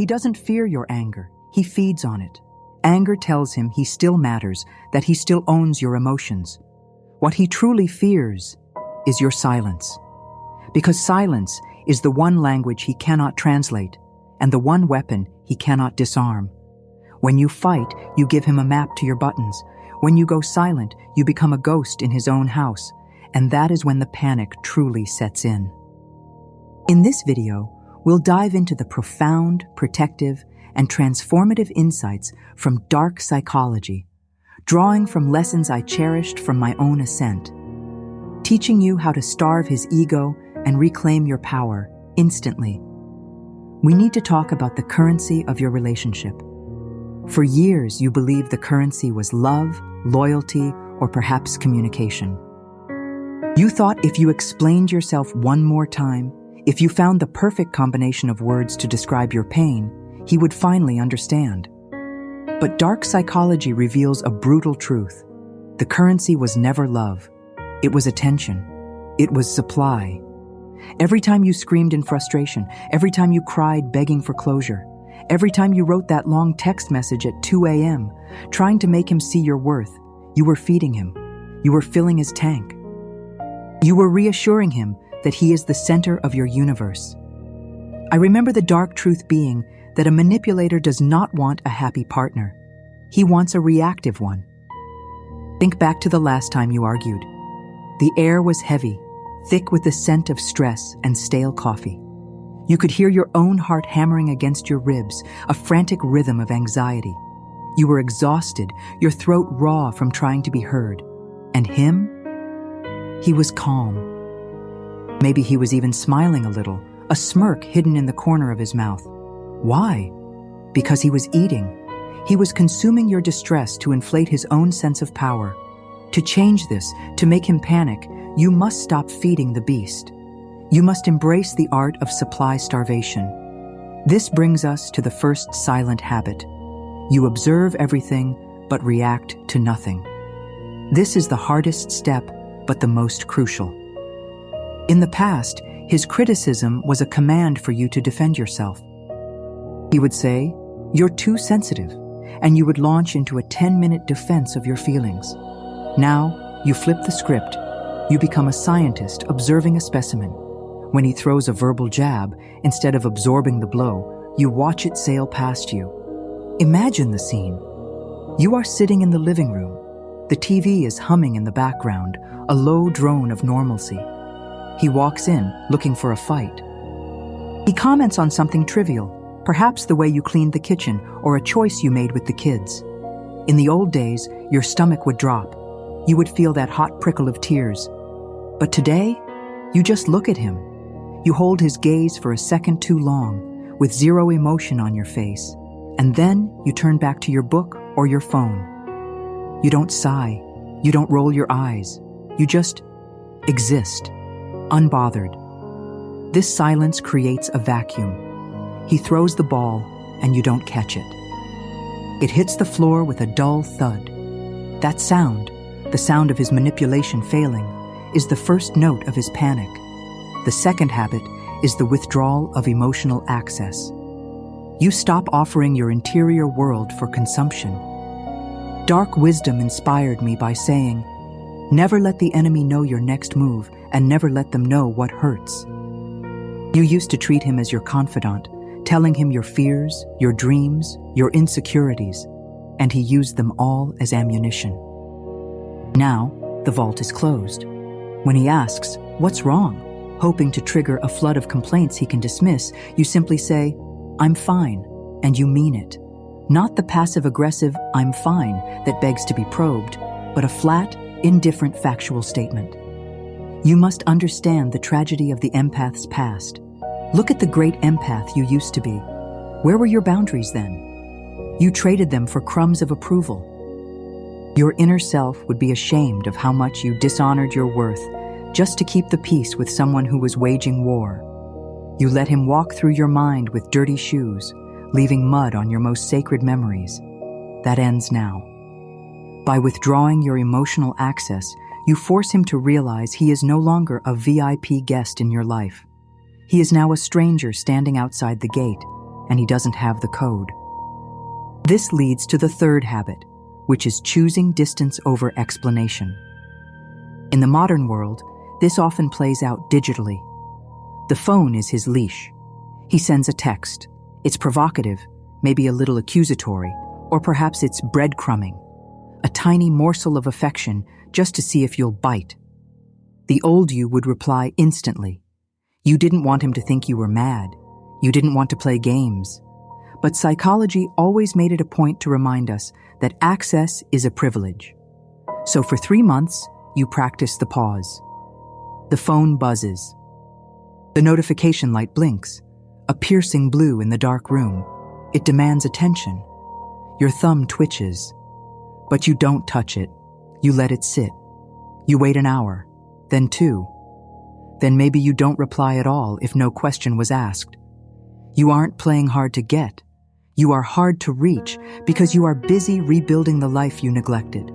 He doesn't fear your anger. He feeds on it. Anger tells him he still matters, that he still owns your emotions. What he truly fears is your silence. Because silence is the one language he cannot translate, and the one weapon he cannot disarm. When you fight, you give him a map to your buttons. When you go silent, you become a ghost in his own house, and that is when the panic truly sets in. In this video, we'll dive into the profound, protective, and transformative insights from dark psychology, drawing from lessons I cherished from my own ascent, teaching you how to starve his ego and reclaim your power instantly. We need to talk about the currency of your relationship. For years, you believed the currency was love, loyalty, or perhaps communication. You thought if you explained yourself one more time, if you found the perfect combination of words to describe your pain, he would finally understand. But dark psychology reveals a brutal truth. The currency was never love. It was attention. It was supply. Every time you screamed in frustration, every time you cried begging for closure, every time you wrote that long text message at 2 a.m., trying to make him see your worth, you were feeding him. You were filling his tank. You were reassuring him that he is the center of your universe. I remember the dark truth being that a manipulator does not want a happy partner. He wants a reactive one. Think back to the last time you argued. The air was heavy, thick with the scent of stress and stale coffee. You could hear your own heart hammering against your ribs, a frantic rhythm of anxiety. You were exhausted, your throat raw from trying to be heard. And him? He was calm. Maybe he was even smiling a little, a smirk hidden in the corner of his mouth. Why? Because he was eating. He was consuming your distress to inflate his own sense of power. To change this, to make him panic, you must stop feeding the beast. You must embrace the art of supply starvation. This brings us to the first silent habit. You observe everything, but react to nothing. This is the hardest step, but the most crucial. In the past, his criticism was a command for you to defend yourself. He would say, "You're too sensitive," and you would launch into a 10-minute defense of your feelings. Now, you flip the script. You become a scientist observing a specimen. When he throws a verbal jab, instead of absorbing the blow, you watch it sail past you. Imagine the scene. You are sitting in the living room. The TV is humming in the background, a low drone of normalcy. He walks in, looking for a fight. He comments on something trivial, perhaps the way you cleaned the kitchen or a choice you made with the kids. In the old days, your stomach would drop. You would feel that hot prickle of tears. But today, you just look at him. You hold his gaze for a second too long, with zero emotion on your face, and then you turn back to your book or your phone. You don't sigh. You don't roll your eyes. You just exist, unbothered. This silence creates a vacuum. He throws the ball, and you don't catch it. It hits the floor with a dull thud. That sound, the sound of his manipulation failing, is the first note of his panic. The second habit is the withdrawal of emotional access. You stop offering your interior world for consumption. Dark wisdom inspired me by saying, "Never let the enemy know your next move, and never let them know what hurts." You used to treat him as your confidant, telling him your fears, your dreams, your insecurities, and he used them all as ammunition. Now, the vault is closed. When he asks, "What's wrong?" hoping to trigger a flood of complaints he can dismiss, you simply say, "I'm fine," and you mean it. Not the passive-aggressive "I'm fine" that begs to be probed, but a flat, indifferent factual statement. You must understand the tragedy of the empath's past. Look at the great empath you used to be. Where were your boundaries then? You traded them for crumbs of approval. Your inner self would be ashamed of how much you dishonored your worth just to keep the peace with someone who was waging war. You let him walk through your mind with dirty shoes, leaving mud on your most sacred memories. That ends now. By withdrawing your emotional access, you force him to realize he is no longer a VIP guest in your life. He is now a stranger standing outside the gate, and he doesn't have the code. This leads to the third habit, which is choosing distance over explanation. In the modern world, this often plays out digitally. The phone is his leash. He sends a text. It's provocative, maybe a little accusatory, or perhaps it's breadcrumbing, a tiny morsel of affection just to see if you'll bite. The old you would reply instantly. You didn't want him to think you were mad. You didn't want to play games. But psychology always made it a point to remind us that access is a privilege. So for 3 months, you practice the pause. The phone buzzes. The notification light blinks, a piercing blue in the dark room. It demands attention. Your thumb twitches, but you don't touch it. You let it sit. You wait an hour, then 2. Then maybe you don't reply at all if no question was asked. You aren't playing hard to get. You are hard to reach because you are busy rebuilding the life you neglected.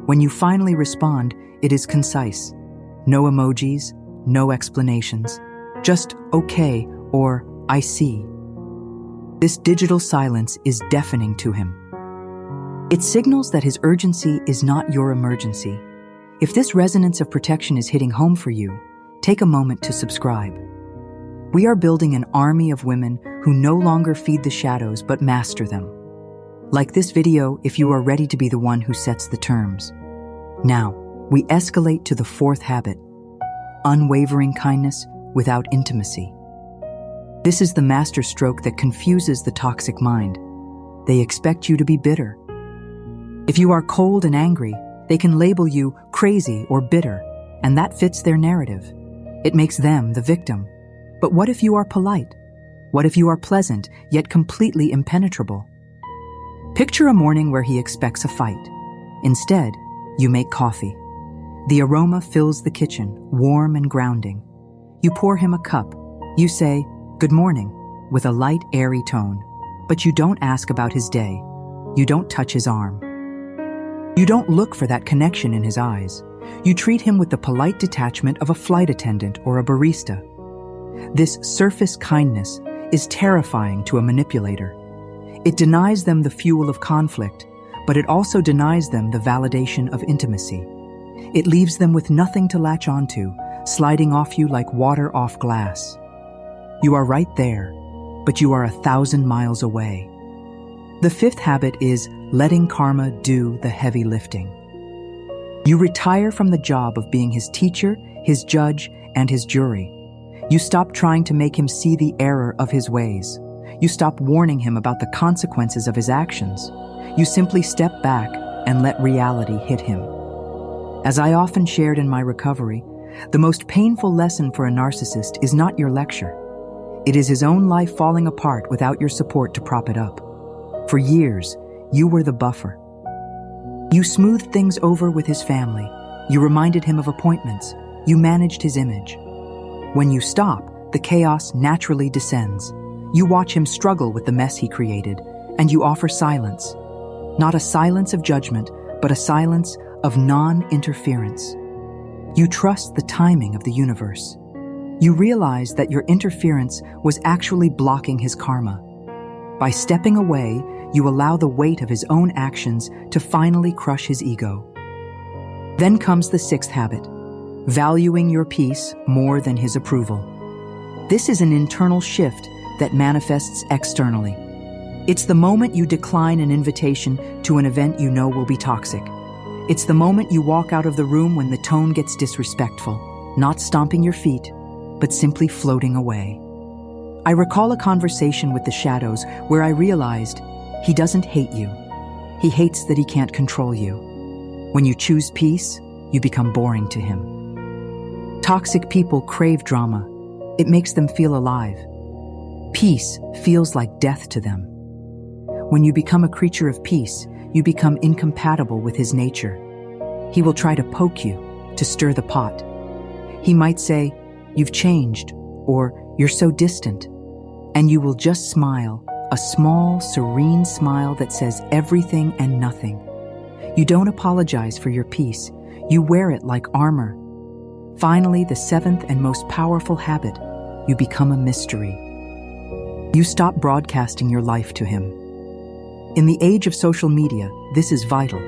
When you finally respond, it is concise. No emojis, no explanations, just okay or I see. This digital silence is deafening to him. It signals that his urgency is not your emergency. If this resonance of protection is hitting home for you, take a moment to subscribe. We are building an army of women who no longer feed the shadows but master them. Like this video if you are ready to be the one who sets the terms. Now, we escalate to the fourth habit, unwavering kindness without intimacy. This is the masterstroke that confuses the toxic mind. They expect you to be bitter. If you are cold and angry, they can label you crazy or bitter, and that fits their narrative. It makes them the victim. But what if you are polite? What if you are pleasant, yet completely impenetrable? Picture a morning where he expects a fight. Instead, you make coffee. The aroma fills the kitchen, warm and grounding. You pour him a cup. You say, "Good morning," with a light, airy tone. But you don't ask about his day. You don't touch his arm. You don't look for that connection in his eyes. You treat him with the polite detachment of a flight attendant or a barista. This surface kindness is terrifying to a manipulator. It denies them the fuel of conflict, but it also denies them the validation of intimacy. It leaves them with nothing to latch onto, sliding off you like water off glass. You are right there, but you are 1,000 miles away. The fifth habit is letting karma do the heavy lifting. You retire from the job of being his teacher, his judge, and his jury. You stop trying to make him see the error of his ways. You stop warning him about the consequences of his actions. You simply step back and let reality hit him. As I often shared in my recovery, the most painful lesson for a narcissist is not your lecture. It is his own life falling apart without your support to prop it up. For years, you were the buffer. You smoothed things over with his family. You reminded him of appointments. You managed his image. When you stop, the chaos naturally descends. You watch him struggle with the mess he created, and you offer silence. Not a silence of judgment, but a silence of non-interference. You trust the timing of the universe. You realize that your interference was actually blocking his karma. By stepping away, you allow the weight of his own actions to finally crush his ego. Then comes the sixth habit, valuing your peace more than his approval. This is an internal shift that manifests externally. It's the moment you decline an invitation to an event you know will be toxic. It's the moment you walk out of the room when the tone gets disrespectful, not stomping your feet, but simply floating away. I recall a conversation with the shadows where I realized he doesn't hate you. He hates that he can't control you. When you choose peace, you become boring to him. Toxic people crave drama. It makes them feel alive. Peace feels like death to them. When you become a creature of peace, you become incompatible with his nature. He will try to poke you, to stir the pot. He might say, "You've changed," or "You're so distant." And you will just smile, a small, serene smile that says everything and nothing. You don't apologize for your peace. You wear it like armor. Finally, the seventh and most powerful habit, you become a mystery. You stop broadcasting your life to him. In the age of social media, this is vital.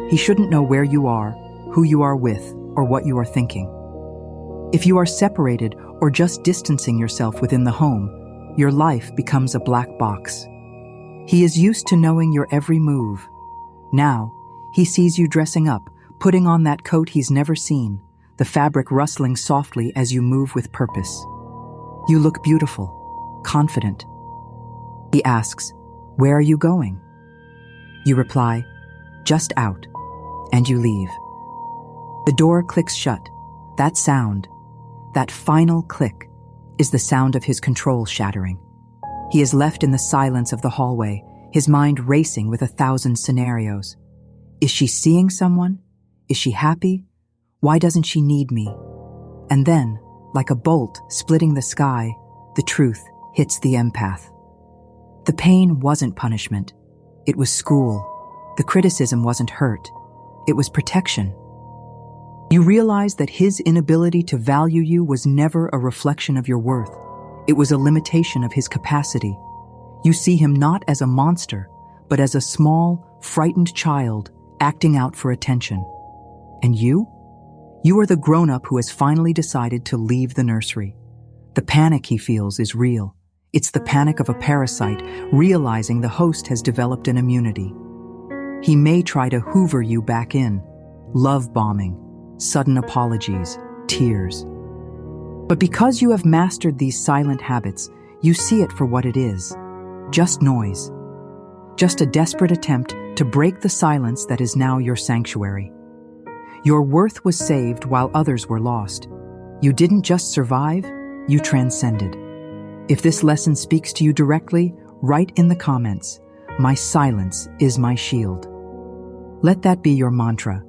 He shouldn't know where you are, who you are with, or what you are thinking. If you are separated or just distancing yourself within the home, your life becomes a black box. He is used to knowing your every move. Now, he sees you dressing up, putting on that coat he's never seen, the fabric rustling softly as you move with purpose. You look beautiful, confident. He asks, "Where are you going?" You reply, "Just out," and you leave. The door clicks shut. That sound, that final click, is the sound of his control shattering. He is left in the silence of the hallway, his mind racing with 1,000 scenarios. Is she seeing someone? Is she happy? Why doesn't she need me? And then, like a bolt splitting the sky, the truth hits the empath. The pain wasn't punishment. It was school. The criticism wasn't hurt. It was protection. You realize that his inability to value you was never a reflection of your worth. It was a limitation of his capacity. You see him not as a monster, but as a small, frightened child acting out for attention. And you? You are the grown-up who has finally decided to leave the nursery. The panic he feels is real. It's the panic of a parasite realizing the host has developed an immunity. He may try to hoover you back in, love bombing, sudden apologies, tears. But because you have mastered these silent habits, you see it for what it is. Just noise. Just a desperate attempt to break the silence that is now your sanctuary. Your worth was saved while others were lost. You didn't just survive, you transcended. If this lesson speaks to you directly, write in the comments, "My silence is my shield." Let that be your mantra.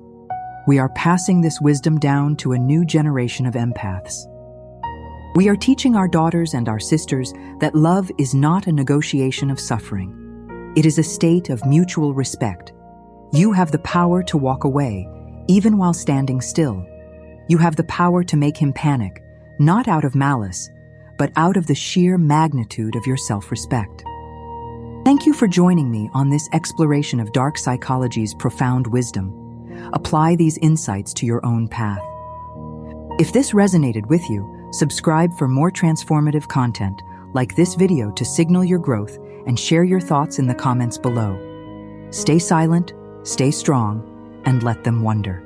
We are passing this wisdom down to a new generation of empaths. We are teaching our daughters and our sisters that love is not a negotiation of suffering. It is a state of mutual respect. You have the power to walk away, even while standing still. You have the power to make him panic, not out of malice, but out of the sheer magnitude of your self-respect. Thank you for joining me on this exploration of dark psychology's profound wisdom. Apply these insights to your own path. If this resonated with you, subscribe for more transformative content, like this video to signal your growth, and share your thoughts in the comments below. Stay silent, stay strong, and let them wonder.